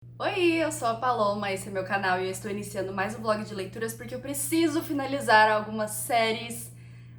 Oi, eu sou a Paloma, esse é meu canal e eu estou iniciando mais um vlog de leituras porque eu preciso finalizar algumas séries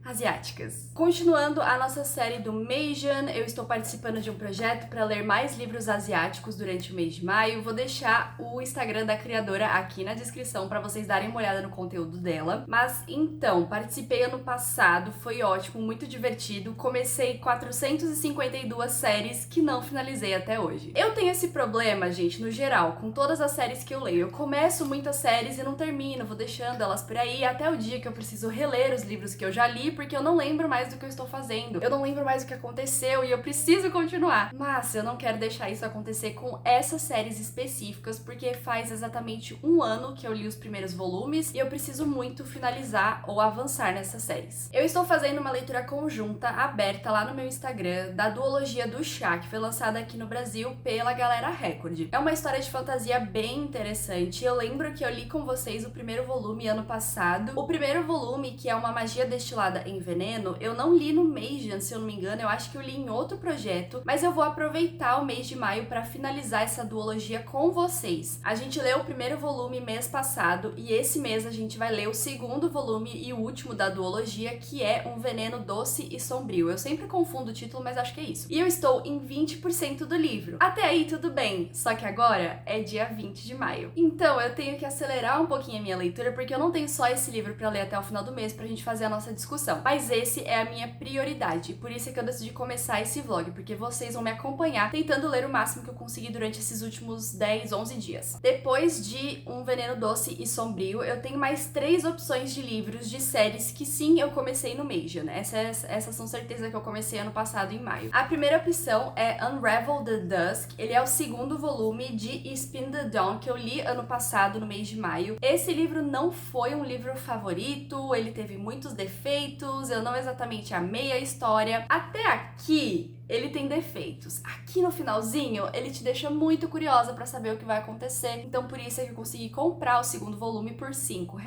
asiáticas. Continuando a nossa série do Meijin, eu estou participando de um projeto para ler mais livros asiáticos durante o mês de maio. Vou deixar o Instagram da criadora aqui na descrição para vocês darem uma olhada no conteúdo dela. Mas então, participei ano passado, foi ótimo, muito divertido. Comecei 452 séries que não finalizei até hoje. Eu tenho esse problema, gente, no geral, com todas as séries que eu leio. Eu começo muitas séries e não termino, vou deixando elas por aí até o dia que eu preciso reler os livros que eu já li, porque eu não lembro mais do que eu estou fazendo. Eu não lembro mais o que aconteceu e eu preciso continuar. Mas eu não quero deixar isso acontecer com essas séries específicas, porque faz exatamente um ano que eu li os primeiros volumes e eu preciso muito finalizar ou avançar nessas séries. Eu estou fazendo uma leitura conjunta aberta lá no meu Instagram da duologia do Chá, que foi lançada aqui no Brasil pela Galera Record. É uma história de fantasia bem interessante. Eu lembro que eu li com vocês o primeiro volume ano passado. O primeiro volume, que é uma magia destilada em veneno, eu não li no Meijin, se eu não me engano, eu acho que eu li em outro projeto, mas eu vou aproveitar o mês de maio para finalizar essa duologia com vocês. A gente leu o primeiro volume mês passado e esse mês a gente vai ler o segundo volume e o último da duologia, que é Um Veneno Doce e Sombrio. Eu sempre confundo o título, mas acho que é isso. E eu estou em 20% do livro. Até aí tudo bem, só que agora é dia 20 de maio. Então eu tenho que acelerar um pouquinho a minha leitura, porque eu não tenho só esse livro para ler até o final do mês pra gente fazer a nossa discussão. Mas esse é a minha prioridade, por isso é que eu decidi começar esse vlog, porque vocês vão me acompanhar tentando ler o máximo que eu conseguir durante esses últimos 10, 11 dias. Depois de Um Veneno Doce e Sombrio, eu tenho mais 3 opções de livros de séries que sim, eu comecei no Meijin, né? Essas são certeza que eu comecei ano passado, em maio. A primeira opção é Unravel the Dusk. Ele é o segundo volume de Spin the Dawn, que eu li ano passado, no mês de maio. Esse livro não foi um livro favorito, ele teve muitos defeitos, eu não exatamente amei a história. Até aqui, ele tem defeitos. Aqui no finalzinho, ele te deixa muito curiosa pra saber o que vai acontecer. Então, por isso é que eu consegui comprar o segundo volume por R$ 5.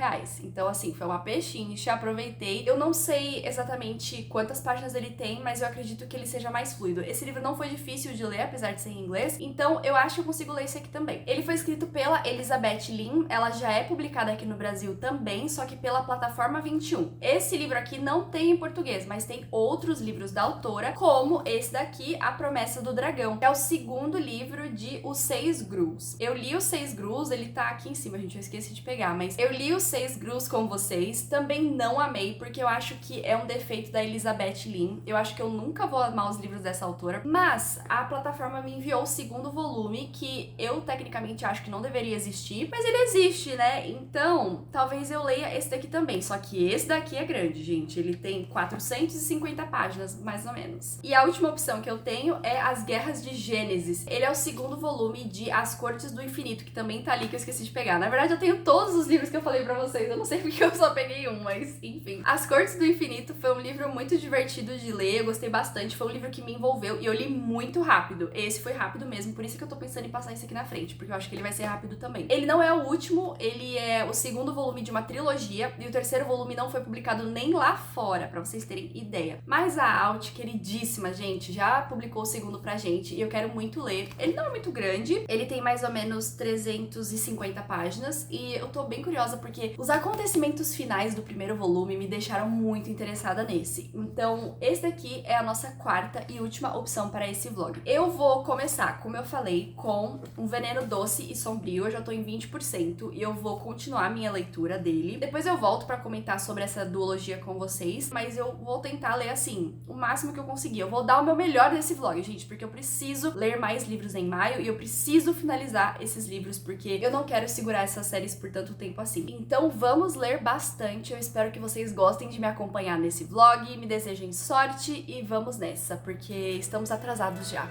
Então, assim, foi uma pechincha, aproveitei. Eu não sei exatamente quantas páginas ele tem, mas eu acredito que ele seja mais fluido. Esse livro não foi difícil de ler, apesar de ser em inglês. Então, eu acho que eu consigo ler esse aqui também. Ele foi escrito pela Elizabeth Lin. Ela já é publicada aqui no Brasil também, só que pela plataforma 21. Esse livro aqui não tem em português, mas tem outros livros da autora, como esse daqui, A Promessa do Dragão, que é o segundo livro de Os Seis Grus. Eu li Os Seis Grus, ele tá aqui em cima, gente, eu esqueci de pegar, mas eu li Os Seis Grus com vocês, também não amei, porque eu acho que é um defeito da Elizabeth Lin. Eu acho que eu nunca vou amar os livros dessa autora, mas a plataforma me enviou o segundo volume, que eu tecnicamente acho que não deveria existir, mas ele existe, né? Então, talvez eu leia esse daqui também, só que esse daqui é grande, gente, ele tem 450 páginas, mais ou menos. E a última opção que eu tenho é As Guerras de Gênesis. Ele é o segundo volume de As Cortes do Infinito, que também tá ali, que eu esqueci de pegar. Na verdade, eu tenho todos os livros que eu falei pra vocês, eu não sei porque eu só peguei um, mas enfim. As Cortes do Infinito foi um livro muito divertido de ler, eu gostei bastante, foi um livro que me envolveu e eu li muito rápido. Esse foi rápido mesmo, por isso que eu tô pensando em passar esse aqui na frente, porque eu acho que ele vai ser rápido também. Ele não é o último, ele é o segundo volume de uma trilogia, e o terceiro volume não foi publicado nem lá fora, pra vocês terem ideia. Mas a Alt, queridíssima, gente, já publicou o segundo pra gente e eu quero muito ler. Ele não é muito grande, ele tem mais ou menos 350 páginas e eu tô bem curiosa porque os acontecimentos finais do primeiro volume me deixaram muito interessada nesse. Então, esse daqui é a nossa quarta e última opção para esse vlog. Eu vou começar, como eu falei, com Um Veneno Doce e Sombrio. Eu já tô em 20% e eu vou continuar a minha leitura dele. Depois eu volto pra comentar sobre essa duologia com vocês, mas eu vou tentar ler, assim, o máximo que eu conseguir. Eu vou dar o meu melhor nesse vlog, gente, porque eu preciso ler mais livros em maio e eu preciso finalizar esses livros, porque eu não quero segurar essas séries por tanto tempo assim. Então vamos ler bastante, eu espero que vocês gostem de me acompanhar nesse vlog, me desejem sorte e vamos nessa, porque estamos atrasados já.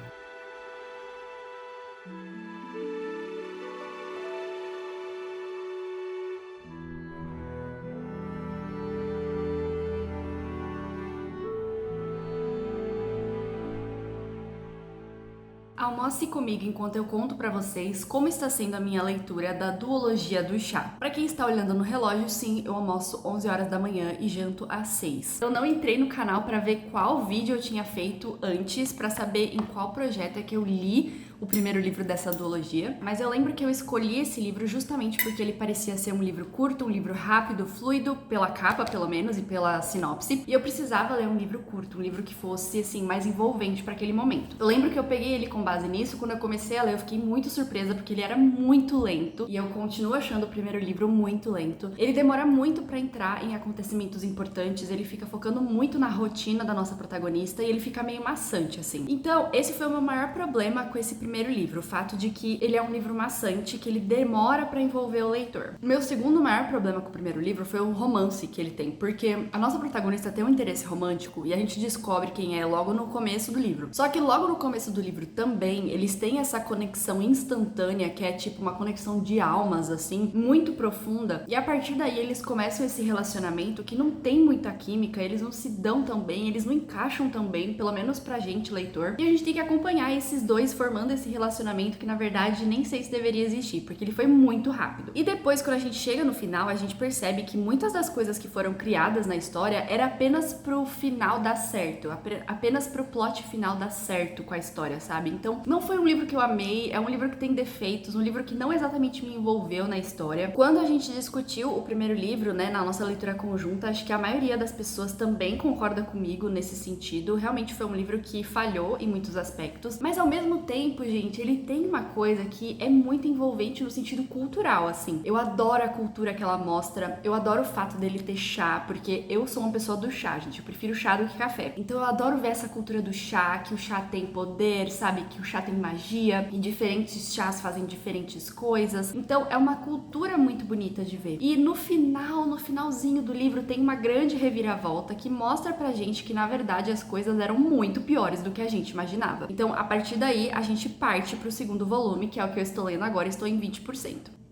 Almoce comigo enquanto eu conto pra vocês como está sendo a minha leitura da duologia do chá. Pra quem está olhando no relógio, sim, eu almoço 11 horas da manhã e janto às 6. Eu não entrei no canal pra ver qual vídeo eu tinha feito antes, pra saber em qual projeto é que eu li o primeiro livro dessa duologia, mas eu lembro que eu escolhi esse livro justamente porque ele parecia ser um livro curto, um livro rápido, fluido, pela capa pelo menos e pela sinopse, e eu precisava ler um livro curto, um livro que fosse assim mais envolvente para aquele momento. Eu lembro que eu peguei ele com base nisso, quando eu comecei a ler eu fiquei muito surpresa porque ele era muito lento, e eu continuo achando o primeiro livro muito lento. Ele demora muito para entrar em acontecimentos importantes, ele fica focando muito na rotina da nossa protagonista e ele fica meio maçante assim. Então, esse foi o meu maior problema com esse primeiro livro, o fato de que ele é um livro maçante, que ele demora para envolver o leitor. O meu segundo maior problema com o primeiro livro foi o romance que ele tem, porque a nossa protagonista tem um interesse romântico e a gente descobre quem é logo no começo do livro. Só que logo no começo do livro também, eles têm essa conexão instantânea, que é tipo uma conexão de almas, assim, muito profunda, e a partir daí eles começam esse relacionamento que não tem muita química, eles não se dão tão bem, eles não encaixam tão bem, pelo menos pra gente, leitor, e a gente tem que acompanhar esses dois formando esse relacionamento que na verdade nem sei se deveria existir, porque ele foi muito rápido. E depois, quando a gente chega no final, a gente percebe que muitas das coisas que foram criadas na história era apenas pro final dar certo, apenas pro plot final dar certo com a história, sabe? Então, não foi um livro que eu amei, é um livro que tem defeitos, um livro que não exatamente me envolveu na história. Quando a gente discutiu o primeiro livro, né, na nossa leitura conjunta, acho que a maioria das pessoas também concorda comigo nesse sentido. Realmente foi um livro que falhou em muitos aspectos, mas ao mesmo tempo, gente, ele tem uma coisa que é muito envolvente no sentido cultural, assim. Eu adoro a cultura que ela mostra, eu adoro o fato dele ter chá, porque eu sou uma pessoa do chá, gente, eu prefiro chá do que café. Então eu adoro ver essa cultura do chá, que o chá tem poder, sabe, que o chá tem magia, e diferentes chás fazem diferentes coisas. Então é uma cultura muito bonita de ver. E no finalzinho do livro tem uma grande reviravolta que mostra pra gente que na verdade as coisas eram muito piores do que a gente imaginava. Então a partir daí a gente parte pro segundo volume, que é o que eu estou lendo agora, estou em 20%.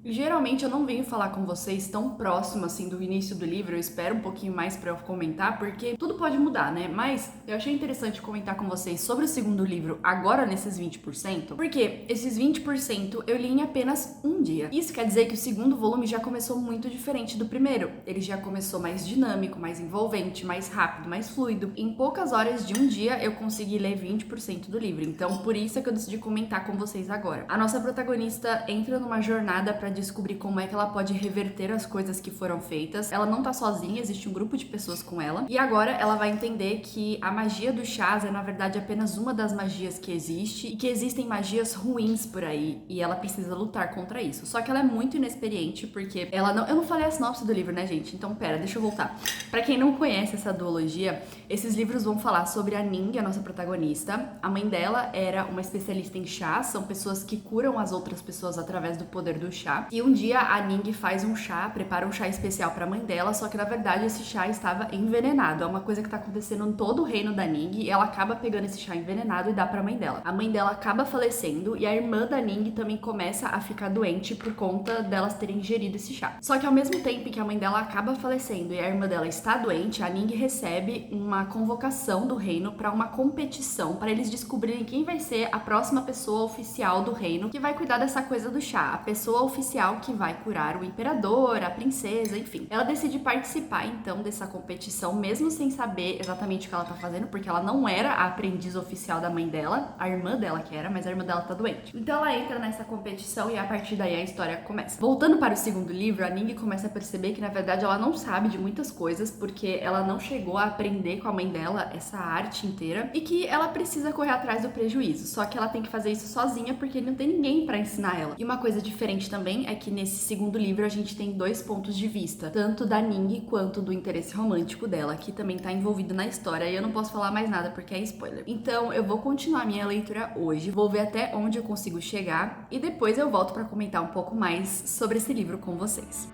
Geralmente eu não venho falar com vocês tão próximo assim do início do livro, eu espero um pouquinho mais pra eu comentar, porque tudo pode mudar, né? Mas eu achei interessante comentar com vocês sobre o segundo livro agora nesses 20%, porque esses 20% eu li em apenas um dia. Isso quer dizer que o segundo volume já começou muito diferente do primeiro. Ele já começou mais dinâmico, mais envolvente, mais rápido, mais fluido. Em poucas horas de um dia eu consegui ler 20% do livro, então por isso é que eu decidi comentar com vocês agora. A nossa protagonista entra numa jornada pra descobrir como é que ela pode reverter as coisas que foram feitas. Ela não tá sozinha, existe um grupo de pessoas com ela. E agora ela vai entender que a magia dos chás é, na verdade, apenas uma das magias que existe e que existem magias ruins por aí e ela precisa lutar contra isso. Só que ela é muito inexperiente porque ela não... Eu não falei a sinopse do livro, né, gente? Então, pera, deixa eu voltar. Pra quem não conhece essa duologia, esses livros vão falar sobre a Ning, a nossa protagonista. A mãe dela era uma especialista em chás, são pessoas que curam as outras pessoas através do poder do chá. E um dia a Ning faz um chá, prepara um chá especial pra mãe dela, só que na verdade esse chá estava envenenado. É uma coisa que tá acontecendo em todo o reino da Ning e ela acaba pegando esse chá envenenado e dá pra mãe dela. A mãe dela acaba falecendo e a irmã da Ning também começa a ficar doente por conta delas terem ingerido esse chá. Só que ao mesmo tempo que a mãe dela acaba falecendo e a irmã dela está doente, a Ning recebe uma convocação do reino pra uma competição, pra eles descobrirem quem vai ser a próxima pessoa oficial do reino que vai cuidar dessa coisa do chá. A pessoa oficial que vai curar o imperador, a princesa, enfim. Ela decide participar então dessa competição, mesmo sem saber exatamente o que ela tá fazendo, porque ela não era a aprendiz oficial da mãe dela, a irmã dela que era, mas a irmã dela tá doente. Então ela entra nessa competição e a partir daí a história começa. Voltando para o segundo livro, a Ning começa a perceber que na verdade ela não sabe de muitas coisas, porque ela não chegou a aprender com a mãe dela essa arte inteira e que ela precisa correr atrás do prejuízo. Só que ela tem que fazer isso sozinha porque não tem ninguém pra ensinar ela. E uma coisa diferente também é que nesse segundo livro a gente tem dois pontos de vista, tanto da Ning quanto do interesse romântico dela, que também tá envolvido na história, e eu não posso falar mais nada porque é spoiler. Então eu vou continuar minha leitura hoje, vou ver até onde eu consigo chegar e depois eu volto pra comentar um pouco mais sobre esse livro com vocês.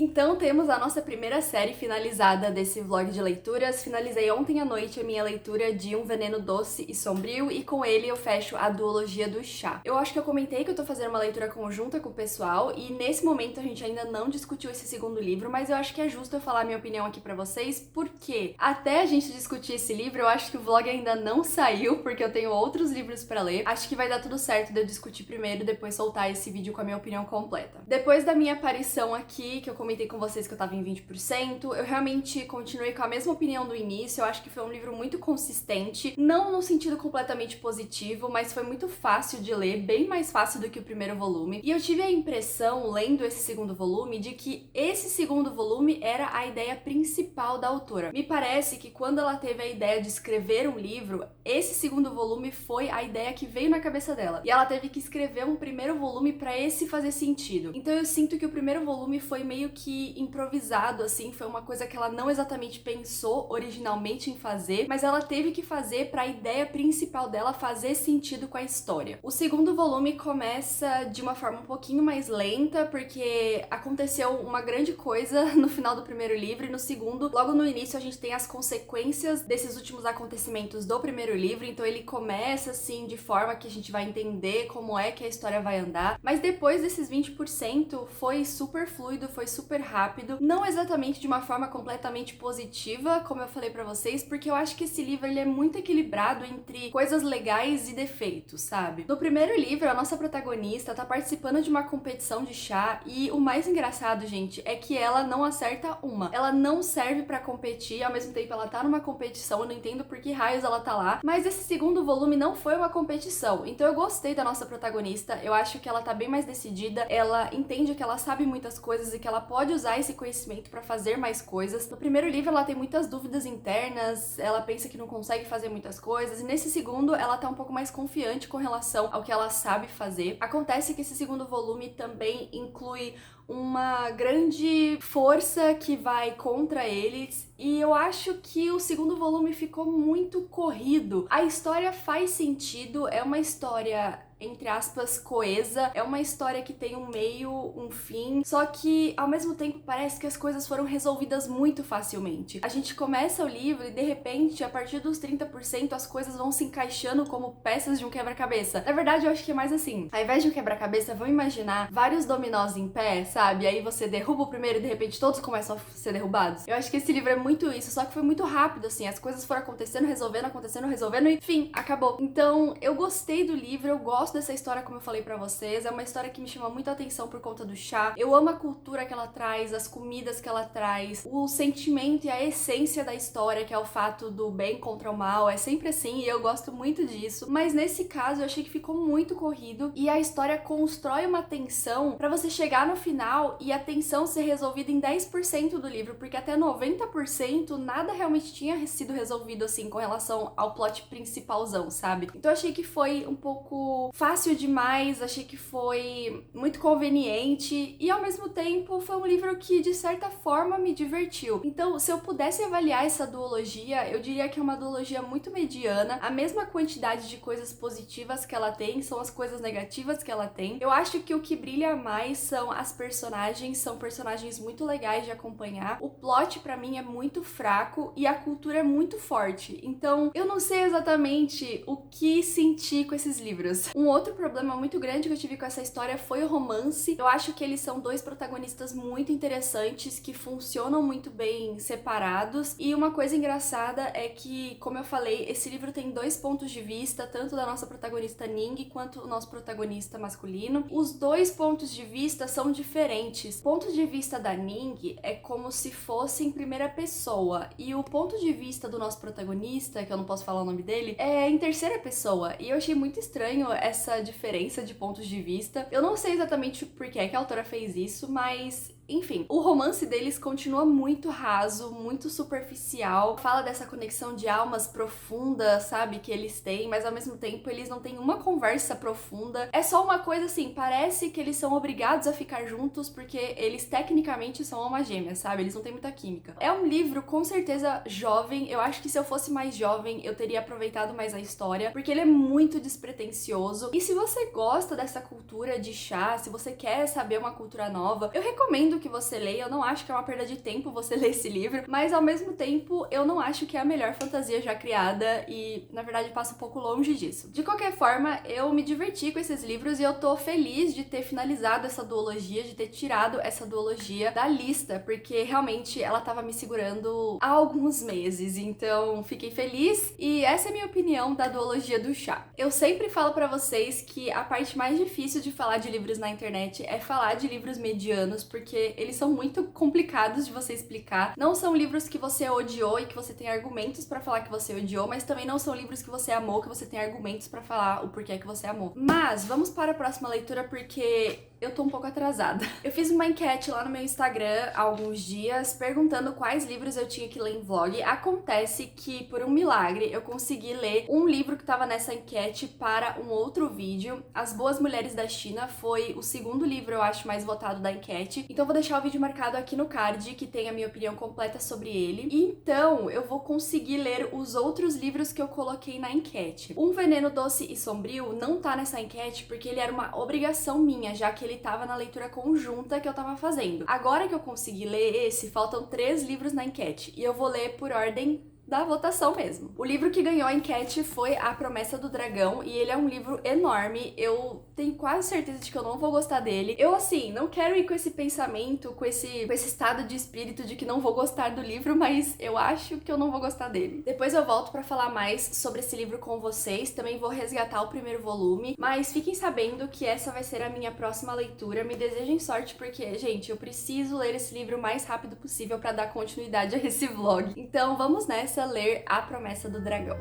Então temos a nossa primeira série finalizada desse vlog de leituras. Finalizei ontem à noite a minha leitura de Um Veneno Doce e Sombrio e com ele eu fecho a duologia do chá. Eu acho que eu comentei que eu tô fazendo uma leitura conjunta com o pessoal e nesse momento a gente ainda não discutiu esse segundo livro, mas eu acho que é justo eu falar minha opinião aqui pra vocês, porque até a gente discutir esse livro, eu acho que o vlog ainda não saiu, porque eu tenho outros livros pra ler. Acho que vai dar tudo certo de eu discutir primeiro e depois soltar esse vídeo com a minha opinião completa. Depois da minha aparição aqui, que eu comentei com vocês que eu tava em 20%, eu realmente continuei com a mesma opinião do início. Eu acho que foi um livro muito consistente, não no sentido completamente positivo, mas foi muito fácil de ler, bem mais fácil do que o primeiro volume. E eu tive a impressão, lendo esse segundo volume, de que esse segundo volume era a ideia principal da autora. Me parece que quando ela teve a ideia de escrever um livro, esse segundo volume foi a ideia que veio na cabeça dela. E ela teve que escrever um primeiro volume pra esse fazer sentido. Então eu sinto que o primeiro volume foi meio que improvisado, assim, foi uma coisa que ela não exatamente pensou originalmente em fazer, mas ela teve que fazer pra ideia principal dela fazer sentido com a história. O segundo volume começa de uma forma um pouquinho mais lenta, porque aconteceu uma grande coisa no final do primeiro livro, e no segundo, logo no início, a gente tem as consequências desses últimos acontecimentos do primeiro livro, então ele começa, assim, de forma que a gente vai entender como é que a história vai andar, mas depois desses 20% foi super fluido, foi super rápido, não exatamente de uma forma completamente positiva, como eu falei pra vocês, porque eu acho que esse livro ele é muito equilibrado entre coisas legais e defeitos, sabe? No primeiro livro, a nossa protagonista tá participando de uma competição de chá e o mais engraçado, gente, é que ela não acerta uma. Ela não serve pra competir, ao mesmo tempo ela tá numa competição, eu não entendo por que raios ela tá lá, mas esse segundo volume não foi uma competição, então eu gostei da nossa protagonista, eu acho que ela tá bem mais decidida, ela entende que ela sabe muitas coisas e que ela pode usar esse conhecimento pra fazer mais coisas. No primeiro livro ela tem muitas dúvidas internas, ela pensa que não consegue fazer muitas coisas, e nesse segundo ela tá um pouco mais confiante com relação ao que ela sabe fazer. Acontece que esse segundo volume também inclui uma grande força que vai contra eles, e eu acho que o segundo volume ficou muito corrido. A história faz sentido, é uma história, entre aspas, coesa, é uma história que tem um meio, um fim, só que ao mesmo tempo parece que as coisas foram resolvidas muito facilmente. A gente começa o livro e de repente, a partir dos 30%, as coisas vão se encaixando como peças de um quebra-cabeça. Na verdade, eu acho que é mais assim, ao invés de um quebra-cabeça, vamos imaginar vários dominós em pé, sabe? Aí você derruba o primeiro e de repente todos começam a ser derrubados. Eu acho que esse livro é muito isso, só que foi muito rápido, assim, as coisas foram acontecendo, resolvendo e, enfim, acabou. Então, eu gostei do livro, eu gosto dessa história, como eu falei pra vocês, é uma história que me chama muita atenção por conta do chá. Eu amo a cultura que ela traz, as comidas que ela traz, o sentimento e a essência da história, que é o fato do bem contra o mal, é sempre assim, e eu gosto muito disso. Mas nesse caso, eu achei que ficou muito corrido, e a história constrói uma tensão pra você chegar no final e a tensão ser resolvida em 10% do livro, porque até 90% nada realmente tinha sido resolvido, assim, com relação ao plot principalzão, sabe? Então eu achei que foi um pouco fácil demais, achei que foi muito conveniente e ao mesmo tempo foi um livro que de certa forma me divertiu. Então, se eu pudesse avaliar essa duologia, eu diria que é uma duologia muito mediana. A mesma quantidade de coisas positivas que ela tem são as coisas negativas que ela tem. Eu acho que o que brilha mais são as personagens, são personagens muito legais de acompanhar. O plot pra mim é muito fraco e a cultura é muito forte. Então, eu não sei exatamente o que sentir com esses livros. Um outro problema muito grande que eu tive com essa história foi o romance. Eu acho que eles são dois protagonistas muito interessantes, que funcionam muito bem separados. E uma coisa engraçada é que, como eu falei, esse livro tem dois pontos de vista, tanto da nossa protagonista Ning quanto o nosso protagonista masculino. Os dois pontos de vista são diferentes. O ponto de vista da Ning é como se fosse em primeira pessoa, e o ponto de vista do nosso protagonista, que eu não posso falar o nome dele, é em terceira pessoa. E eu achei muito estranho essa diferença de pontos de vista. Eu não sei exatamente por que a autora fez isso, mas enfim, o romance deles continua muito raso, muito superficial. Fala dessa conexão de almas profunda, sabe, que eles têm, mas ao mesmo tempo eles não têm uma conversa profunda. É só uma coisa assim, parece que eles são obrigados a ficar juntos porque eles tecnicamente são almas gêmeas, sabe? Eles não têm muita química. É um livro com certeza jovem. Eu acho que se eu fosse mais jovem, eu teria aproveitado mais a história, porque ele é muito despretensioso. E se você gosta dessa cultura de chá, se você quer saber uma cultura nova, eu recomendo que você leia, eu não acho que é uma perda de tempo você ler esse livro, mas ao mesmo tempo eu não acho que é a melhor fantasia já criada e, na verdade, passa um pouco longe disso. De qualquer forma, eu me diverti com esses livros e eu tô feliz de ter finalizado essa duologia, de ter tirado essa duologia da lista, porque realmente ela tava me segurando há alguns meses, então fiquei feliz e essa é a minha opinião da duologia do chá. Eu sempre falo pra vocês que a parte mais difícil de falar de livros na internet é falar de livros medianos, porque eles são muito complicados de você explicar. Não são livros que você odiou e que você tem argumentos pra falar que você odiou, mas também não são livros que você amou, que você tem argumentos pra falar o porquê que você amou. Mas vamos para a próxima leitura porque eu tô um pouco atrasada. Eu fiz uma enquete lá no meu Instagram há alguns dias perguntando quais livros eu tinha que ler em vlog. Acontece que, por um milagre, eu consegui ler um livro que tava nessa enquete para um outro vídeo. As Boas Mulheres da China foi o segundo livro, eu acho, mais votado da enquete. Então vou deixar o vídeo marcado aqui no card, que tem a minha opinião completa sobre ele. E então eu vou conseguir ler os outros livros que eu coloquei na enquete. Um Veneno Doce e Sombrio não tá nessa enquete porque ele era uma obrigação minha, já que ele tava na leitura conjunta que eu tava fazendo. Agora que eu consegui ler esse, faltam 3 livros na enquete e eu vou ler por ordem da votação mesmo. O livro que ganhou a enquete foi A Promessa do Dragão e ele é um livro enorme, eu tenho quase certeza de que eu não vou gostar dele. Eu, assim, não quero ir com esse pensamento, com esse estado de espírito de que não vou gostar do livro, mas eu acho que eu não vou gostar dele. Depois eu volto pra falar mais sobre esse livro com vocês, também vou resgatar o primeiro volume, mas fiquem sabendo que essa vai ser a minha próxima leitura. Me desejem sorte porque, gente, eu preciso ler esse livro o mais rápido possível pra dar continuidade a esse vlog. Então vamos nessa, ler A Promessa do Dragão.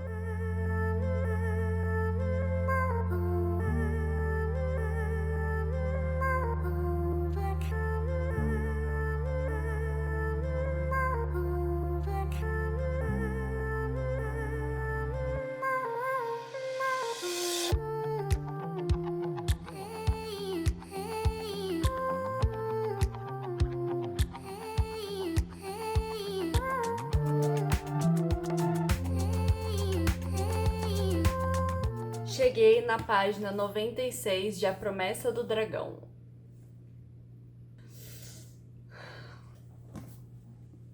Cheguei na página 96 de A Promessa do Dragão.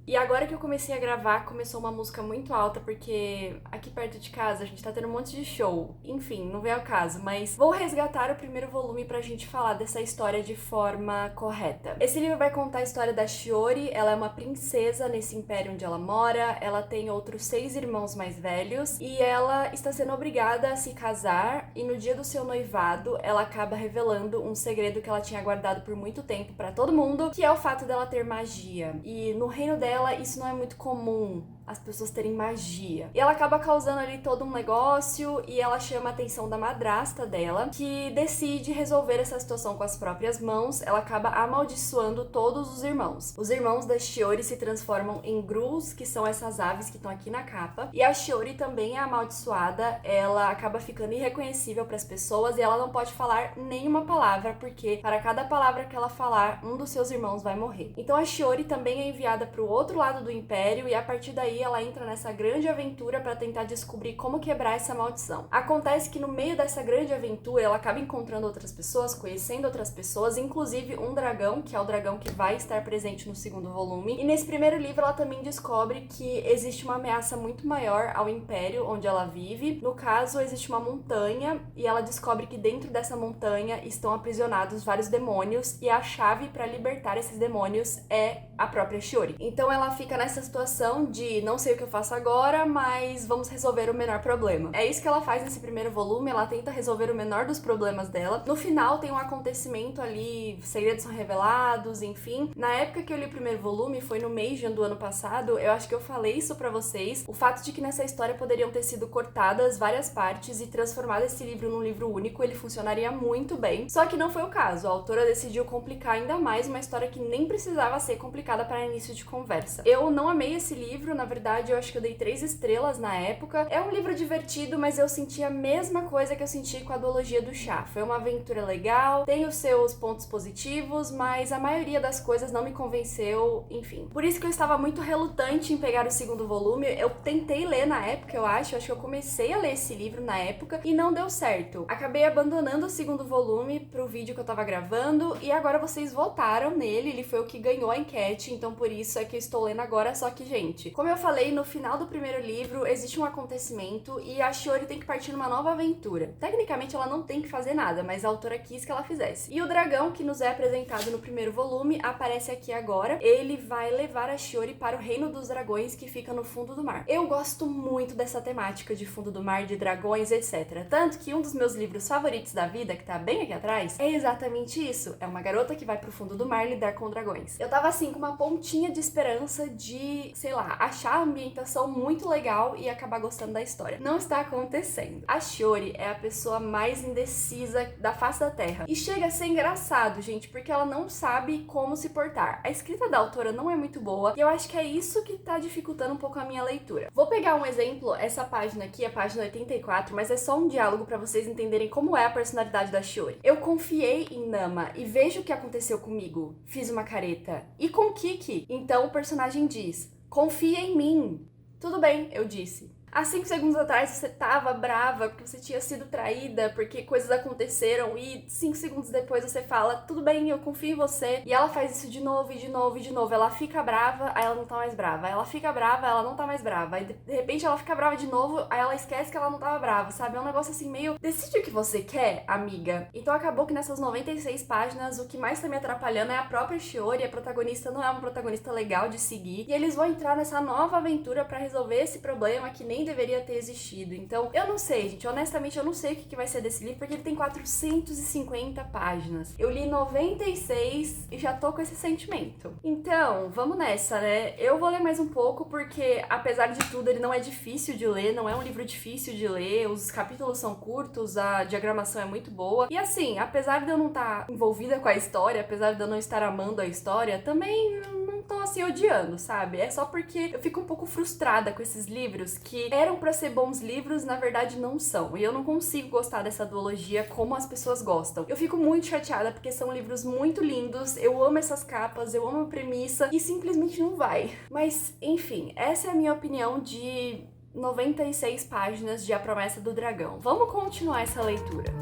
E agora que eu comecei a gravar, começou uma música muito alta, porque aqui perto de casa a gente tá tendo um monte de show. Enfim, não veio ao caso, mas vou resgatar o primeiro volume pra gente falar dessa história de forma correta. Esse livro vai contar a história da Shiori, ela é uma princesa nesse império onde ela mora, ela tem outros 6 irmãos mais velhos, e ela está sendo obrigada a se casar, e no dia do seu noivado, ela acaba revelando um segredo que ela tinha guardado por muito tempo pra todo mundo, que é o fato dela ter magia. E no reino dela, isso não é muito comum, as pessoas terem magia. E ela acaba causando ali todo um negócio e ela chama a atenção da madrasta dela, que decide resolver essa situação com as próprias mãos. Ela acaba amaldiçoando todos os irmãos. Os irmãos da Shiori se transformam em grus, que são essas aves que estão aqui na capa. E a Shiori também é amaldiçoada, ela acaba ficando irreconhecível para as pessoas e ela não pode falar nenhuma palavra, porque para cada palavra que ela falar, um dos seus irmãos vai morrer. Então a Shiori também é enviada para o outro lado do império e a partir daí ela entra nessa grande aventura para tentar descobrir como quebrar essa maldição. Acontece que no meio dessa grande aventura ela acaba encontrando outras pessoas, conhecendo outras pessoas, inclusive um dragão, que é o dragão que vai estar presente no segundo volume. E nesse primeiro livro ela também descobre que existe uma ameaça muito maior ao império onde ela vive. No caso, existe uma montanha e ela descobre que dentro dessa montanha estão aprisionados vários demônios e a chave para libertar esses demônios é a própria Shiori. Então ela fica nessa situação de não sei o que eu faço agora, mas vamos resolver o menor problema. É isso que ela faz nesse primeiro volume, ela tenta resolver o menor dos problemas dela. No final tem um acontecimento ali, segredos são revelados, enfim. Na época que eu li o primeiro volume, foi no Meijin do ano passado, eu acho que eu falei isso pra vocês, o fato de que nessa história poderiam ter sido cortadas várias partes e transformado esse livro num livro único, ele funcionaria muito bem. Só que não foi o caso, a autora decidiu complicar ainda mais uma história que nem precisava ser complicada para início de conversa. Eu não amei esse livro, na verdade verdade eu acho que eu dei 3 estrelas na época. É um livro divertido, mas eu senti a mesma coisa que eu senti com a duologia do chá. Foi uma aventura legal, tem os seus pontos positivos, mas a maioria das coisas não me convenceu, enfim. Por isso que eu estava muito relutante em pegar o segundo volume. Eu tentei ler na época, eu acho que eu comecei a ler esse livro na época e não deu certo. Acabei abandonando o segundo volume pro vídeo que eu tava gravando e agora vocês votaram nele, ele foi o que ganhou a enquete, então por isso é que eu estou lendo agora. Só que, gente, como eu falei, no final do primeiro livro existe um acontecimento e a Shiori tem que partir numa nova aventura. Tecnicamente ela não tem que fazer nada, mas a autora quis que ela fizesse. E o dragão que nos é apresentado no primeiro volume aparece aqui agora. Ele vai levar a Shiori para o reino dos dragões, que fica no fundo do mar. Eu gosto muito dessa temática de fundo do mar, de dragões, etc. Tanto que um dos meus livros favoritos da vida, que tá bem aqui atrás, é exatamente isso. É uma garota que vai pro fundo do mar lidar com dragões. Eu tava assim com uma pontinha de esperança de, sei lá, achar a ambientação muito legal e acabar gostando da história. Não está acontecendo. A Shiori é a pessoa mais indecisa da face da Terra. E chega a ser engraçado, gente, porque ela não sabe como se portar. A escrita da autora não é muito boa e eu acho que é isso que tá dificultando um pouco a minha leitura. Vou pegar um exemplo, essa página aqui, a página 84, mas é só um diálogo pra vocês entenderem como é a personalidade da Shiori. Eu confiei em Nama e veja o que aconteceu comigo. Fiz uma careta. E com Kiki? Então o personagem diz: confia em mim. Tudo bem, eu disse. Há 5 segundos atrás você tava brava porque você tinha sido traída, porque coisas aconteceram e 5 segundos depois você fala, tudo bem, eu confio em você. E ela faz isso de novo, e de novo, e de novo. Ela fica brava, aí ela não tá mais brava. Aí ela fica brava, ela não tá mais brava. Aí de repente ela fica brava de novo, aí ela esquece que ela não tava brava, sabe? É um negócio assim meio, decide o que você quer, amiga. Então acabou que nessas 96 páginas o que mais tá me atrapalhando é a própria Shiori. A protagonista não é uma protagonista legal de seguir. E eles vão entrar nessa nova aventura pra resolver esse problema que nem deveria ter existido. Então, eu não sei, gente. Honestamente, eu não sei o que vai ser desse livro, porque ele tem 450 páginas. Eu li 96 e já tô com esse sentimento. Então, vamos nessa, né? Eu vou ler mais um pouco, porque, apesar de tudo, ele não é difícil de ler, não é um livro difícil de ler, os capítulos são curtos, a diagramação é muito boa. E assim, apesar de eu não estar envolvida com a história, apesar de eu não estar amando a história, também não tô assim odiando, sabe? É só porque eu fico um pouco frustrada com esses livros que eram pra ser bons livros, na verdade não são. E eu não consigo gostar dessa duologia como as pessoas gostam. Eu fico muito chateada porque são livros muito lindos, eu amo essas capas, eu amo a premissa e simplesmente não vai. Mas, enfim, essa é a minha opinião de 96 páginas de A Promessa do Dragão. Vamos continuar essa leitura.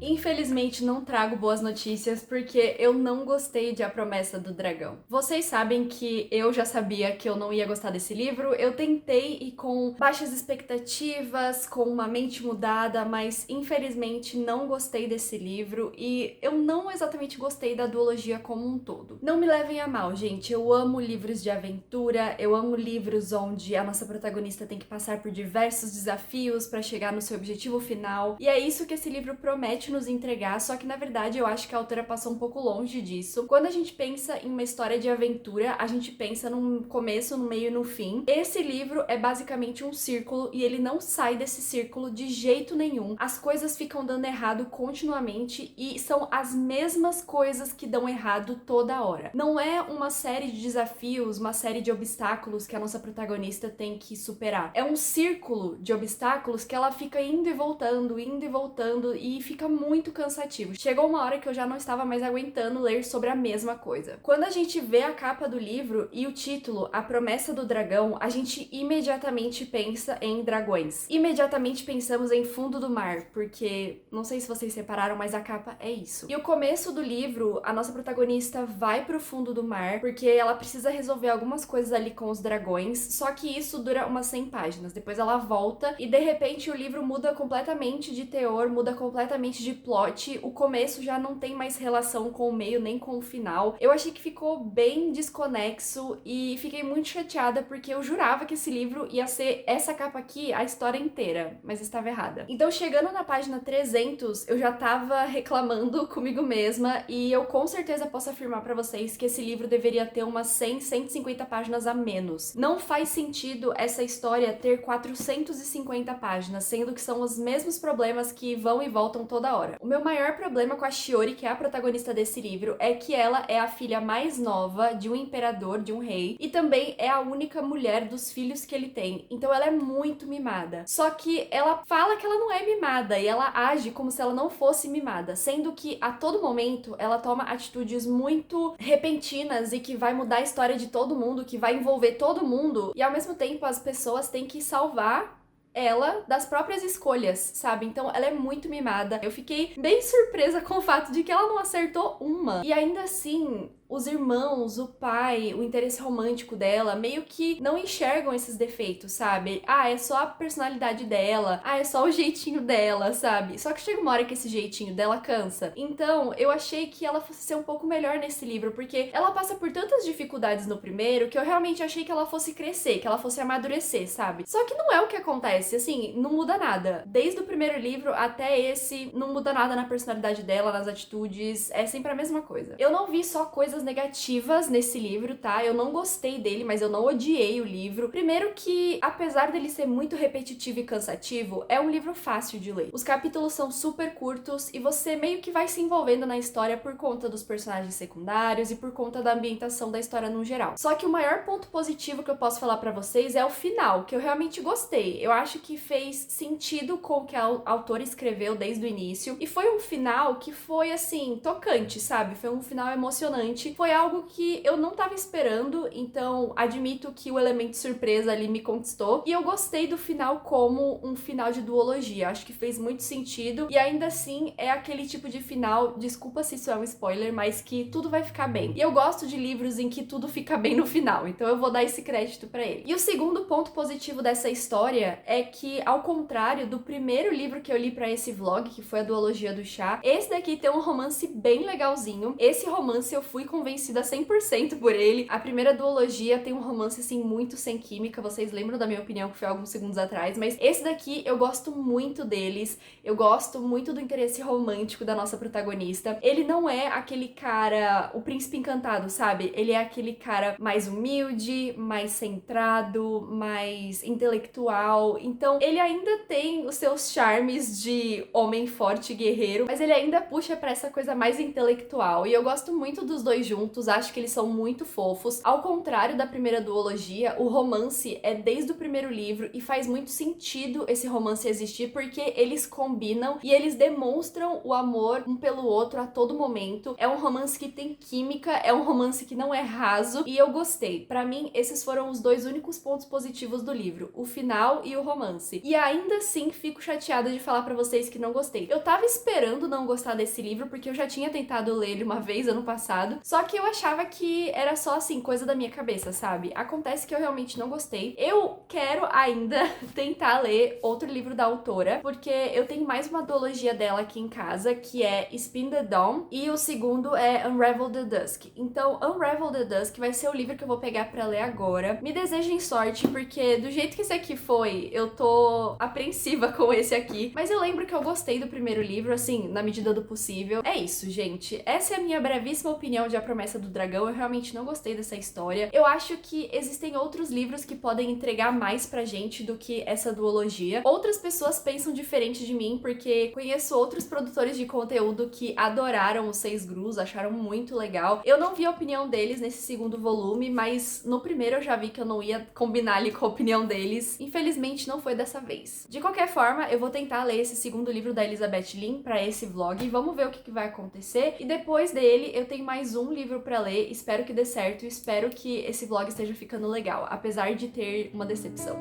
Infelizmente não trago boas notícias porque eu não gostei de A Promessa do Dragão. Vocês sabem que eu já sabia que eu não ia gostar desse livro, eu tentei ir com baixas expectativas, com uma mente mudada, mas infelizmente não gostei desse livro e eu não exatamente gostei da duologia como um todo. Não me levem a mal, gente, eu amo livros de aventura, eu amo livros onde a nossa protagonista tem que passar por diversos desafios para chegar no seu objetivo final, e é isso que esse livro promete nos entregar, só que na verdade eu acho que a autora passou um pouco longe disso. Quando a gente pensa em uma história de aventura, a gente pensa no começo, no meio e no fim. Esse livro é basicamente um círculo e ele não sai desse círculo de jeito nenhum. As coisas ficam dando errado continuamente e são as mesmas coisas que dão errado toda hora. Não é uma série de desafios, uma série de obstáculos que a nossa protagonista tem que superar. É um círculo de obstáculos que ela fica indo e voltando e fica muito cansativo. Chegou uma hora que eu já não estava mais aguentando ler sobre a mesma coisa. Quando a gente vê a capa do livro e o título, A Promessa do Dragão, a gente imediatamente pensa em dragões. Imediatamente pensamos em fundo do mar, porque não sei se vocês separaram, mas a capa é isso. E o começo do livro, a nossa protagonista vai pro fundo do mar, porque ela precisa resolver algumas coisas ali com os dragões, só que isso dura umas 100 páginas. Depois ela volta e de repente o livro muda completamente de teor, muda completamente de de plot, o começo já não tem mais relação com o meio nem com o final. Eu achei que ficou bem desconexo e fiquei muito chateada porque eu jurava que esse livro ia ser essa capa aqui, a história inteira, mas estava errada. Então, chegando na página 300, eu já tava reclamando comigo mesma e eu com certeza posso afirmar pra vocês que esse livro deveria ter umas 100, 150 páginas a menos. Não faz sentido essa história ter 450 páginas, sendo que são os mesmos problemas que vão e voltam toda hora. O meu maior problema com a Shiori, que é a protagonista desse livro, é que ela é a filha mais nova de um imperador, de um rei, e também é a única mulher dos filhos que ele tem. Então ela é muito mimada. Só que ela fala que ela não é mimada e ela age como se ela não fosse mimada, sendo que a todo momento ela toma atitudes muito repentinas e que vai mudar a história de todo mundo, que vai envolver todo mundo, e ao mesmo tempo as pessoas têm que salvar ela das próprias escolhas, sabe? Então ela é muito mimada. Eu fiquei bem surpresa com o fato de que ela não acertou uma. E ainda assim, os irmãos, o pai, o interesse romântico dela, meio que não enxergam esses defeitos, sabe? Ah, é só a personalidade dela, ah, é só o jeitinho dela, sabe? Só que chega uma hora que esse jeitinho dela cansa. Então, eu achei que ela fosse ser um pouco melhor nesse livro, porque ela passa por tantas dificuldades no primeiro que eu realmente achei que ela fosse crescer, que ela fosse amadurecer, sabe? Só que não é o que acontece, assim, não muda nada. Desde o primeiro livro até esse, não muda nada na personalidade dela, nas atitudes, é sempre a mesma coisa. Eu não vi só coisas negativas nesse livro, tá? Eu não gostei dele, mas eu não odiei o livro. Primeiro que, apesar dele ser muito repetitivo e cansativo, é um livro fácil de ler. Os capítulos são super curtos e você meio que vai se envolvendo na história por conta dos personagens secundários e por conta da ambientação da história no geral. Só que o maior ponto positivo que eu posso falar pra vocês é o final, que eu realmente gostei. Eu acho que fez sentido com o que a autora escreveu desde o início e foi um final que foi, assim, tocante, sabe? Foi um final emocionante. Foi algo que eu não tava esperando, então admito que o elemento surpresa ali me conquistou. E eu gostei do final como um final de duologia. Acho que fez muito sentido. E ainda assim, é aquele tipo de final, desculpa se isso é um spoiler, mas que tudo vai ficar bem. E eu gosto de livros em que tudo fica bem no final, então eu vou dar esse crédito pra ele. E o segundo ponto positivo dessa história é que, ao contrário do primeiro livro que eu li pra esse vlog, que foi a duologia do chá, esse daqui tem um romance bem legalzinho. Esse romance eu fui convencida 100% por ele. A primeira duologia tem um romance, assim, muito sem química. Vocês lembram da minha opinião, que foi alguns segundos atrás, mas esse daqui eu gosto muito deles. Eu gosto muito do interesse romântico da nossa protagonista. Ele não é aquele cara, o príncipe encantado, sabe? Ele é aquele cara mais humilde, mais centrado, mais intelectual. Então, ele ainda tem os seus charmes de homem forte e guerreiro, mas ele ainda puxa pra essa coisa mais intelectual. E eu gosto muito dos dois juntos, acho que eles são muito fofos. Ao contrário da primeira duologia, o romance é desde o primeiro livro e faz muito sentido esse romance existir porque eles combinam e eles demonstram o amor um pelo outro a todo momento. É um romance que tem química, é um romance que não é raso e eu gostei. Pra mim, esses foram os dois únicos pontos positivos do livro, o final e o romance. E ainda assim, fico chateada de falar pra vocês que não gostei. Eu tava esperando não gostar desse livro porque eu já tinha tentado ler ele uma vez ano passado, só que eu achava que era só assim, coisa da minha cabeça, sabe? Acontece que eu realmente não gostei. Eu quero ainda tentar ler outro livro da autora, porque eu tenho mais uma duologia dela aqui em casa, que é Spin the Dawn, e o segundo é Unravel the Dusk. Então, Unravel the Dusk vai ser o livro que eu vou pegar pra ler agora. Me desejem sorte, porque do jeito que esse aqui foi, eu tô apreensiva com esse aqui. Mas eu lembro que eu gostei do primeiro livro, assim, na medida do possível. É isso, gente. Essa é a minha brevíssima opinião de A Promessa do Dragão. Eu realmente não gostei dessa história. Eu acho que existem outros livros que podem entregar mais pra gente do que essa duologia. Outras pessoas pensam diferente de mim, porque conheço outros produtores de conteúdo que adoraram os Seis Grus, acharam muito legal. Eu não vi a opinião deles nesse segundo volume, mas no primeiro eu já vi que eu não ia combinar ali com a opinião deles. Infelizmente não foi dessa vez. De qualquer forma, eu vou tentar ler esse segundo livro da Elizabeth Lin pra esse vlog. Vamos ver o que vai acontecer. E depois dele, eu tenho mais um livro pra ler. Espero que dê certo e espero que esse vlog esteja ficando legal, apesar de ter uma decepção.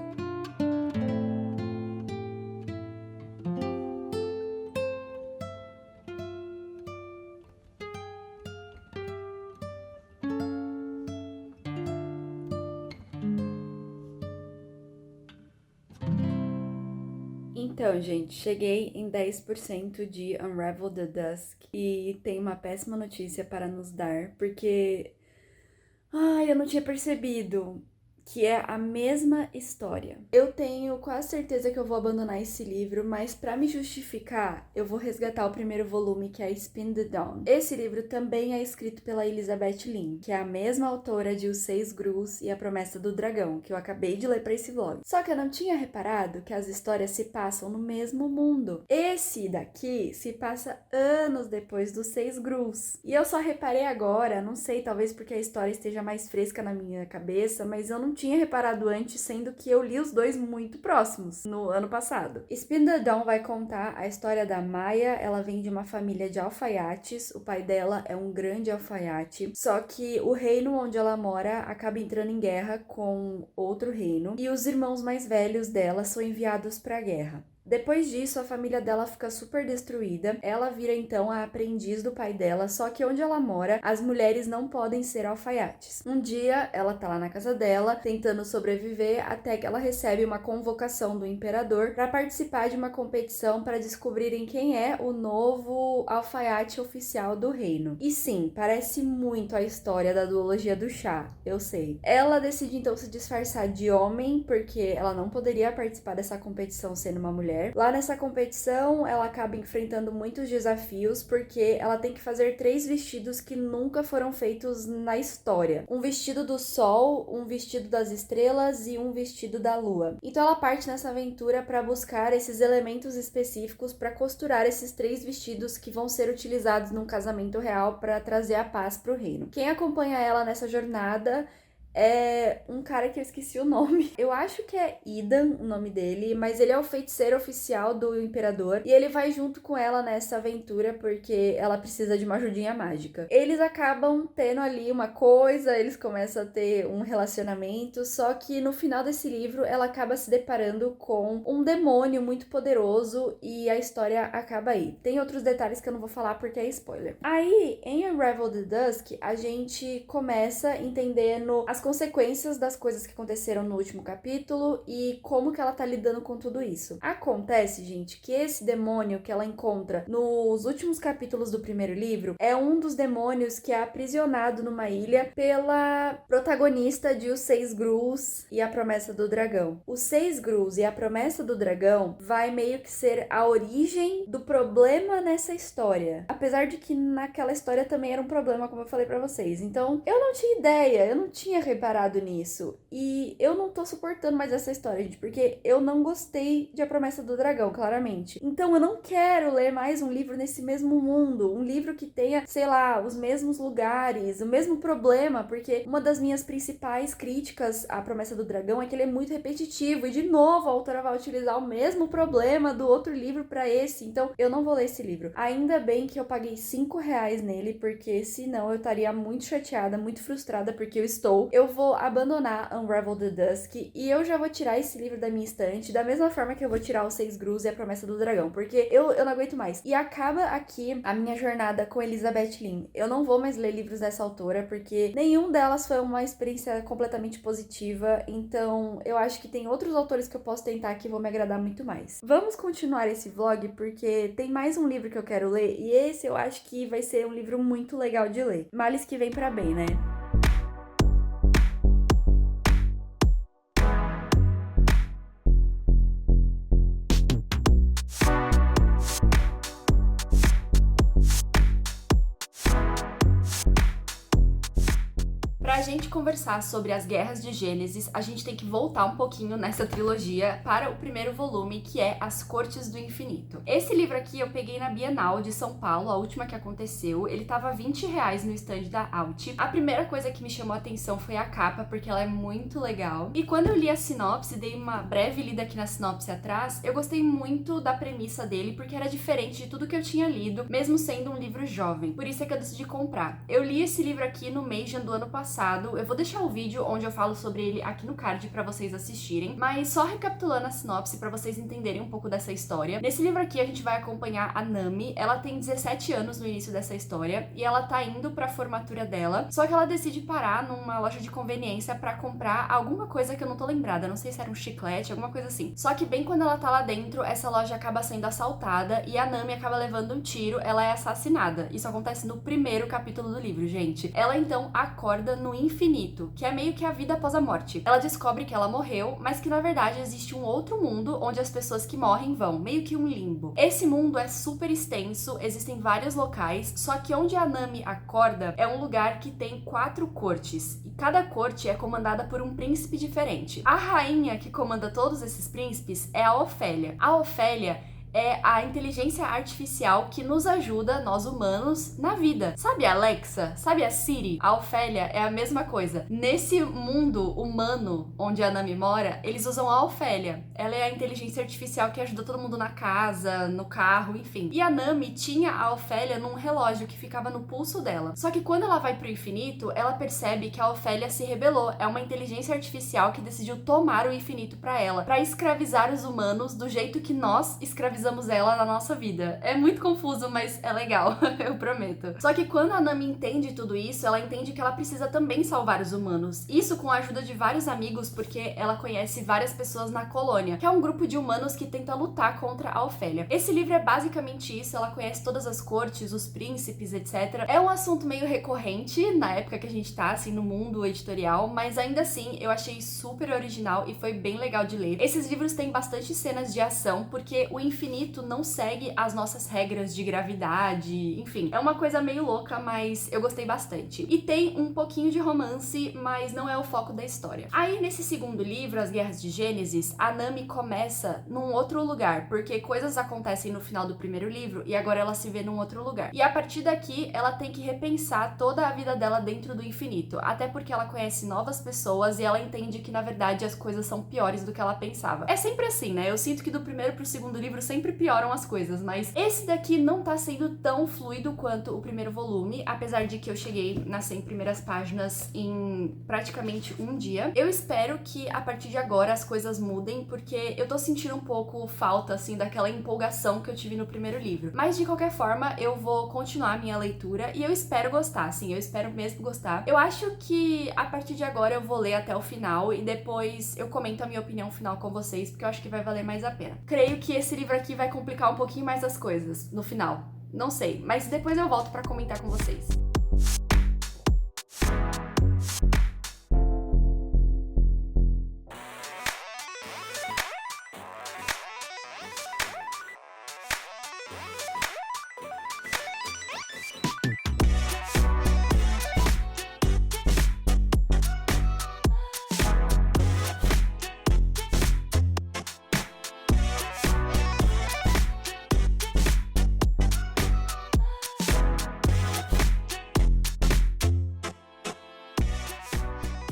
Então, gente, cheguei em 10% de Unravel the Dusk e tem uma péssima notícia para nos dar, porque eu não tinha percebido que é a mesma história. Eu tenho quase certeza que eu vou abandonar esse livro, mas pra me justificar, eu vou resgatar o primeiro volume, que é Spin the Dawn. Esse livro também é escrito pela Elizabeth Lin, que é a mesma autora de Os Seis Grus e A Promessa do Dragão, que eu acabei de ler pra esse vlog. Só que eu não tinha reparado que as histórias se passam no mesmo mundo. Esse daqui se passa anos depois dos Seis Grus. E eu só reparei agora, não sei, talvez porque a história esteja mais fresca na minha cabeça, mas eu não tinha reparado antes, sendo que eu li os dois muito próximos no ano passado. Spin the Dawn vai contar a história da Maya. Ela vem de uma família de alfaiates, o pai dela é um grande alfaiate, só que o reino onde ela mora acaba entrando em guerra com outro reino e os irmãos mais velhos dela são enviados para a guerra. Depois disso, a família dela fica super destruída. Ela vira então a aprendiz do pai dela, só que onde ela mora, as mulheres não podem ser alfaiates. Um dia, ela tá lá na casa dela, tentando sobreviver, até que ela recebe uma convocação do imperador para participar de uma competição para descobrirem quem é o novo alfaiate oficial do reino. E sim, parece muito a história da duologia do chá, eu sei. Ela decide então se disfarçar de homem, porque ela não poderia participar dessa competição sendo uma mulher. Lá nessa competição, ela acaba enfrentando muitos desafios, porque ela tem que fazer 3 vestidos que nunca foram feitos na história. Um vestido do sol, um vestido das estrelas e um vestido da lua. Então ela parte nessa aventura para buscar esses elementos específicos para costurar esses 3 vestidos que vão ser utilizados num casamento real para trazer a paz para o reino. Quem acompanha ela nessa jornada é um cara que eu esqueci o nome. Eu acho que é Idan o nome dele, mas ele é o feiticeiro oficial do imperador e ele vai junto com ela nessa aventura porque ela precisa de uma ajudinha mágica. Eles acabam tendo ali uma coisa, eles começam a ter um relacionamento, só que no final desse livro ela acaba se deparando com um demônio muito poderoso e a história acaba aí. Tem outros detalhes que eu não vou falar porque é spoiler. Aí, em Unravel the Dusk, a gente começa entendendo as consequências das coisas que aconteceram no último capítulo e como que ela tá lidando com tudo isso. Acontece, gente, que esse demônio que ela encontra nos últimos capítulos do primeiro livro é um dos demônios que é aprisionado numa ilha pela protagonista de Os Seis Grus e A Promessa do Dragão. Os Seis Grus e A Promessa do Dragão vai meio que ser a origem do problema nessa história. Apesar de que naquela história também era um problema, como eu falei pra vocês. Então, eu não tinha ideia, eu não tinha reparado nisso. E eu não tô suportando mais essa história, gente, porque eu não gostei de A Promessa do Dragão, claramente. Então eu não quero ler mais um livro nesse mesmo mundo, um livro que tenha, sei lá, os mesmos lugares, o mesmo problema, porque uma das minhas principais críticas à Promessa do Dragão é que ele é muito repetitivo, e de novo a autora vai utilizar o mesmo problema do outro livro pra esse, então eu não vou ler esse livro. Ainda bem que eu paguei R$5 nele, porque senão eu estaria muito chateada, muito frustrada, porque eu vou abandonar Unravel the Dusk e eu já vou tirar esse livro da minha estante, da mesma forma que eu vou tirar Os Seis Grus e A Promessa do Dragão, porque eu não aguento mais. E acaba aqui a minha jornada com Elizabeth Lin. Eu não vou mais ler livros dessa autora, porque nenhum delas foi uma experiência completamente positiva, então eu acho que tem outros autores que eu posso tentar que vão me agradar muito mais. Vamos continuar esse vlog, porque tem mais um livro que eu quero ler, e esse eu acho que vai ser um livro muito legal de ler. Males que vem pra bem, né? Pra gente conversar sobre as Guerras de Gênesis, a gente tem que voltar um pouquinho nessa trilogia para o primeiro volume, que é As Cortes do Infinito. Esse livro aqui eu peguei na Bienal de São Paulo, a última que aconteceu. Ele tava R$20 no stand da Alt. A primeira coisa que me chamou a atenção foi a capa, porque ela é muito legal. E quando eu li a sinopse, dei uma breve lida aqui na sinopse atrás, eu gostei muito da premissa dele, porque era diferente de tudo que eu tinha lido, mesmo sendo um livro jovem. Por isso é que eu decidi comprar. Eu li esse livro aqui no Meijan do ano passado, passado. Eu vou deixar o vídeo onde eu falo sobre ele aqui no card pra vocês assistirem, mas só recapitulando a sinopse pra vocês entenderem um pouco dessa história. Nesse livro aqui a gente vai acompanhar a Nami. Ela tem 17 anos no início dessa história e ela tá indo pra formatura dela, só que ela decide parar numa loja de conveniência pra comprar alguma coisa que eu não tô lembrada, não sei se era um chiclete, alguma coisa assim. Só que bem quando ela tá lá dentro, essa loja acaba sendo assaltada e a Nami acaba levando um tiro, ela é assassinada. Isso acontece no primeiro capítulo do livro, gente. Ela então acorda no infinito, que é meio que a vida após a morte. Ela descobre que ela morreu, mas que na verdade existe um outro mundo onde as pessoas que morrem vão, meio que um limbo. Esse mundo é super extenso, existem vários locais, só que onde a Nami acorda é um lugar que tem 4 cortes, e cada corte é comandada por um príncipe diferente. A rainha que comanda todos esses príncipes é a Ofélia. A Ofélia é a inteligência artificial que nos ajuda, nós humanos, na vida. Sabe a Alexa? Sabe a Siri? A Ofélia é a mesma coisa. Nesse mundo humano onde a Nami mora, eles usam a Ofélia. Ela é a inteligência artificial que ajuda todo mundo na casa, no carro, enfim. E a Nami tinha a Ofélia num relógio que ficava no pulso dela. Só que quando ela vai pro infinito, ela percebe que a Ofélia se rebelou. É uma inteligência artificial que decidiu tomar o infinito pra ela, pra escravizar os humanos do jeito que nós escravizamos ela na nossa vida. É muito confuso, mas é legal, eu prometo. Só que quando a Nami entende tudo isso, ela entende que ela precisa também salvar os humanos. Isso com a ajuda de vários amigos, porque ela conhece várias pessoas na colônia, que é um grupo de humanos que tenta lutar contra a Ofélia. Esse livro é basicamente isso, ela conhece todas as cortes, os príncipes, etc. É um assunto meio recorrente na época que a gente tá, assim, no mundo editorial, mas ainda assim, eu achei super original e foi bem legal de ler. Esses livros têm bastante cenas de ação, porque o infinito não segue as nossas regras de gravidade, enfim. É uma coisa meio louca, mas eu gostei bastante. E tem um pouquinho de romance, mas não é o foco da história. Aí, nesse segundo livro, As Guerras de Gênesis, a Nami começa num outro lugar, porque coisas acontecem no final do primeiro livro e agora ela se vê num outro lugar. E a partir daqui, ela tem que repensar toda a vida dela dentro do infinito, até porque ela conhece novas pessoas e ela entende que, na verdade, as coisas são piores do que ela pensava. É sempre assim, né? Eu sinto que do primeiro pro segundo livro sempre pioram as coisas, mas esse daqui não tá sendo tão fluido quanto o primeiro volume, apesar de que eu cheguei nas 100 primeiras páginas em praticamente um dia. Eu espero que a partir de agora as coisas mudem, porque eu tô sentindo um pouco falta, assim, daquela empolgação que eu tive no primeiro livro. Mas de qualquer forma, eu vou continuar a minha leitura e eu espero gostar, assim, eu espero mesmo gostar. Eu acho que a partir de agora eu vou ler até o final e depois eu comento a minha opinião final com vocês, porque eu acho que vai valer mais a pena. Creio que esse livro aqui vai complicar um pouquinho mais as coisas no final. Não sei, mas depois eu volto pra comentar com vocês.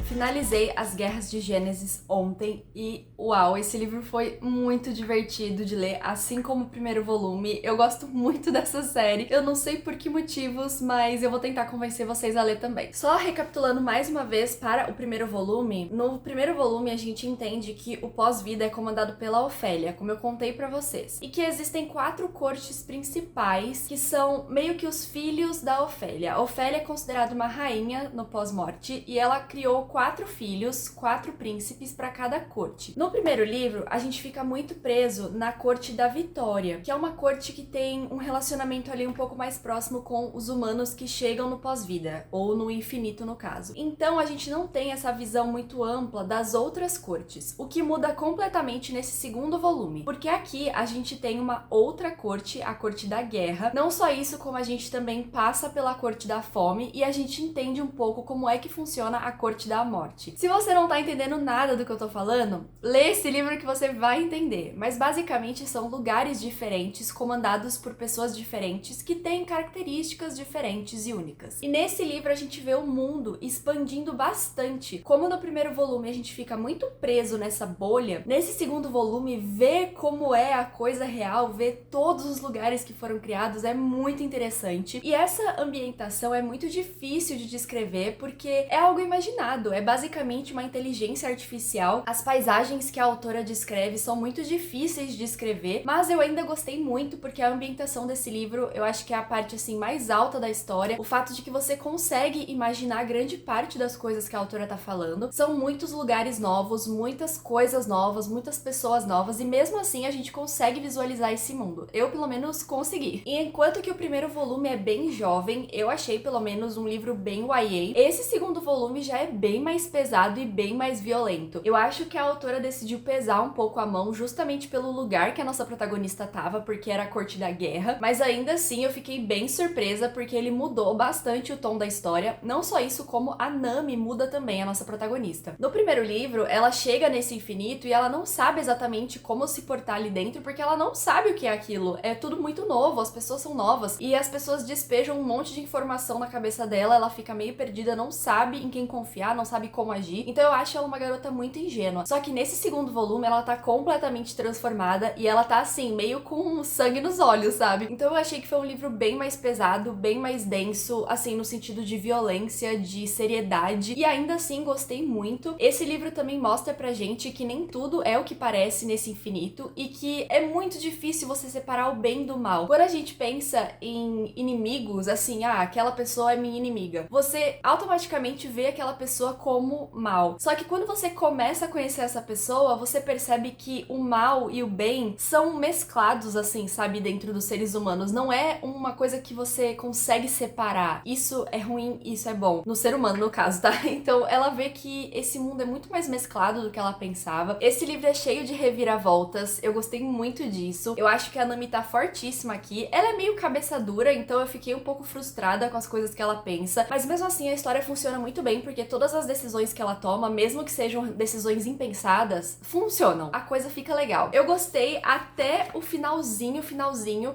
Finalizei As Guerras de Gênesis ontem e, uau, esse livro foi muito divertido de ler, assim como o primeiro volume. Eu gosto muito dessa série, eu não sei por que motivos, mas eu vou tentar convencer vocês a ler também. Só recapitulando mais uma vez para o primeiro volume, no primeiro volume a gente entende que o pós-vida é comandado pela Ofélia, como eu contei pra vocês, e que existem 4 cortes principais que são meio que os filhos da Ofélia. A Ofélia é considerada uma rainha no pós-morte e ela criou 4 filhos, 4 príncipes para cada corte. No primeiro livro, a gente fica muito preso na corte da Vitória, que é uma corte que tem um relacionamento ali um pouco mais próximo com os humanos que chegam no pós-vida, ou no infinito no caso. Então a gente não tem essa visão muito ampla das outras cortes, o que muda completamente nesse segundo volume, porque aqui a gente tem uma outra corte, a corte da guerra. Não só isso, como a gente também passa pela corte da fome e a gente entende um pouco como é que funciona a corte da morte. Se você não tá entendendo nada do que eu tô falando, lê esse livro que você vai entender. Mas basicamente são lugares diferentes, comandados por pessoas diferentes, que têm características diferentes e únicas. E nesse livro a gente vê o mundo expandindo bastante. Como no primeiro volume a gente fica muito preso nessa bolha, nesse segundo volume, ver como é a coisa real, ver todos os lugares que foram criados é muito interessante. E essa ambientação é muito difícil de descrever porque é algo imaginado, é basicamente uma inteligência artificial. As paisagens que a autora descreve são muito difíceis de escrever, mas eu ainda gostei muito porque a ambientação desse livro eu acho que é a parte assim mais alta da história. O fato de que você consegue imaginar grande parte das coisas que a autora tá falando. São muitos lugares novos, muitas coisas novas, muitas pessoas novas e mesmo assim a gente consegue visualizar esse mundo. Eu pelo menos consegui. E enquanto que o primeiro volume é bem jovem, eu achei pelo menos um livro bem YA. Esse segundo volume já é bem mais pesado e bem mais violento. Eu acho que a autora decidiu pesar um pouco a mão justamente pelo lugar que a nossa protagonista tava, porque era a corte da guerra, mas ainda assim eu fiquei bem surpresa porque ele mudou bastante o tom da história. Não só isso, como a Nami muda também, a nossa protagonista. No primeiro livro, ela chega nesse infinito e ela não sabe exatamente como se portar ali dentro, porque ela não sabe o que é aquilo. É tudo muito novo, as pessoas são novas e as pessoas despejam um monte de informação na cabeça dela, ela fica meio perdida, não sabe em quem confiar, não sabe como agir. Então eu acho ela uma garota muito ingênua. Só que nesse segundo volume ela tá completamente transformada e ela tá assim, meio com sangue nos olhos, sabe? Então eu achei que foi um livro bem mais pesado, bem mais denso, assim, no sentido de violência, de seriedade, e ainda assim gostei muito. Esse livro também mostra pra gente que nem tudo é o que parece nesse infinito e que é muito difícil você separar o bem do mal. Quando a gente pensa em inimigos, assim, aquela pessoa é minha inimiga, você automaticamente vê aquela pessoa como mal. Só que quando você começa a conhecer essa pessoa, você percebe que o mal e o bem são mesclados, assim, sabe, dentro dos seres humanos. Não é uma coisa que você consegue separar. Isso é ruim, isso é bom. No ser humano, no caso, tá? Então ela vê que esse mundo é muito mais mesclado do que ela pensava. Esse livro é cheio de reviravoltas. Eu gostei muito disso. Eu acho que a Nami tá fortíssima aqui. Ela é meio cabeça dura, então eu fiquei um pouco frustrada com as coisas que ela pensa. Mas mesmo assim, a história funciona muito bem, porque todas as decisões que ela toma, mesmo que sejam decisões impensadas, funcionam. A coisa fica legal. Eu gostei até o finalzinho,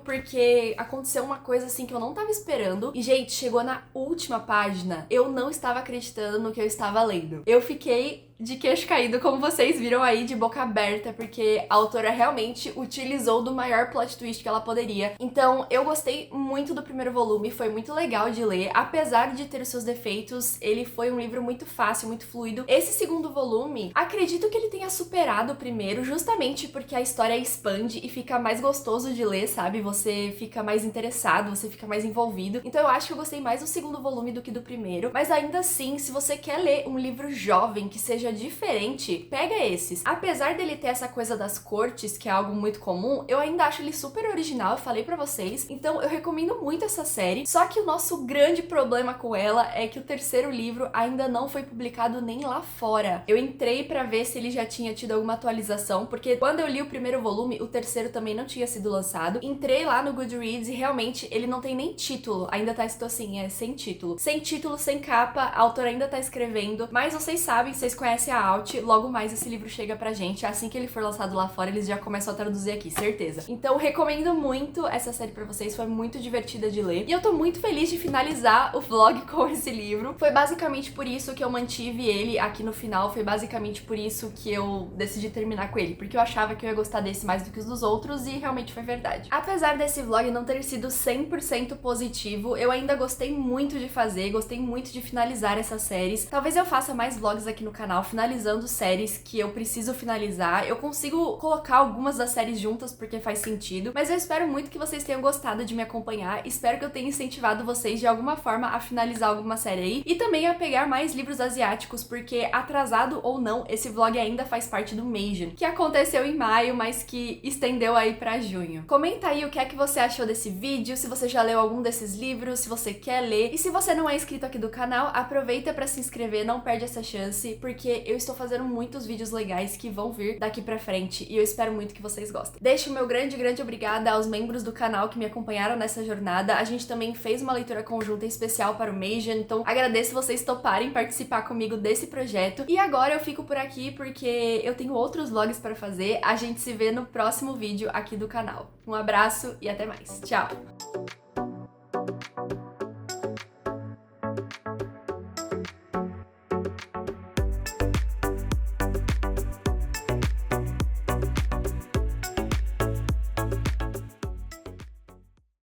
porque aconteceu uma coisa assim que eu não tava esperando. E, gente, chegou na última página. Eu não estava acreditando no que eu estava lendo. Eu fiquei de queixo caído, como vocês viram aí, de boca aberta, porque a autora realmente utilizou do maior plot twist que ela poderia. Então, eu gostei muito do primeiro volume, foi muito legal de ler. Apesar de ter os seus defeitos, ele foi um livro muito fácil, muito fluido. Esse segundo volume, acredito que ele tenha superado o primeiro, justamente porque a história expande e fica mais gostoso de ler, sabe? Você fica mais interessado, você fica mais envolvido. Então, eu acho que eu gostei mais do segundo volume do que do primeiro. Mas ainda assim, se você quer ler um livro jovem, que seja diferente, pega esses. Apesar dele ter essa coisa das cortes, que é algo muito comum, eu ainda acho ele super original, eu falei pra vocês. Então eu recomendo muito essa série. Só que o nosso grande problema com ela é que o terceiro livro ainda não foi publicado nem lá fora. Eu entrei pra ver se ele já tinha tido alguma atualização, porque quando eu li o primeiro volume, o terceiro também não tinha sido lançado. Entrei lá no Goodreads e realmente ele não tem nem título. Ainda tá escrito assim, sem título. Sem título, sem capa, a autora ainda tá escrevendo. Mas vocês sabem, vocês conhecem a Out, logo mais esse livro chega pra gente. Assim que ele for lançado lá fora, eles já começam a traduzir aqui, certeza. Então, recomendo muito essa série pra vocês, foi muito divertida de ler. E eu tô muito feliz de finalizar o vlog com esse livro. Foi basicamente por isso que eu mantive ele aqui no final, foi basicamente por isso que eu decidi terminar com ele, porque eu achava que eu ia gostar desse mais do que os dos outros, e realmente foi verdade. Apesar desse vlog não ter sido 100% positivo, eu ainda gostei muito de fazer, gostei muito de finalizar essas séries. Talvez eu faça mais vlogs aqui no canal, finalizando séries que eu preciso finalizar. Eu consigo colocar algumas das séries juntas porque faz sentido, mas eu espero muito que vocês tenham gostado de me acompanhar. Espero que eu tenha incentivado vocês de alguma forma a finalizar alguma série aí e também a pegar mais livros asiáticos, porque atrasado ou não, esse vlog ainda faz parte do Meijin, que aconteceu em maio, mas que estendeu aí pra junho. Comenta aí o que é que você achou desse vídeo, se você já leu algum desses livros, se você quer ler, e se você não é inscrito aqui do canal, aproveita pra se inscrever, não perde essa chance, porque porque eu estou fazendo muitos vídeos legais que vão vir daqui pra frente e eu espero muito que vocês gostem. Deixo o meu grande obrigada aos membros do canal que me acompanharam nessa jornada. A gente também fez uma leitura conjunta especial para o Meijan, então agradeço vocês toparem participar comigo desse projeto. E agora eu fico por aqui porque eu tenho outros vlogs para fazer. A gente se vê no próximo vídeo aqui do canal. Um abraço e até mais. Tchau!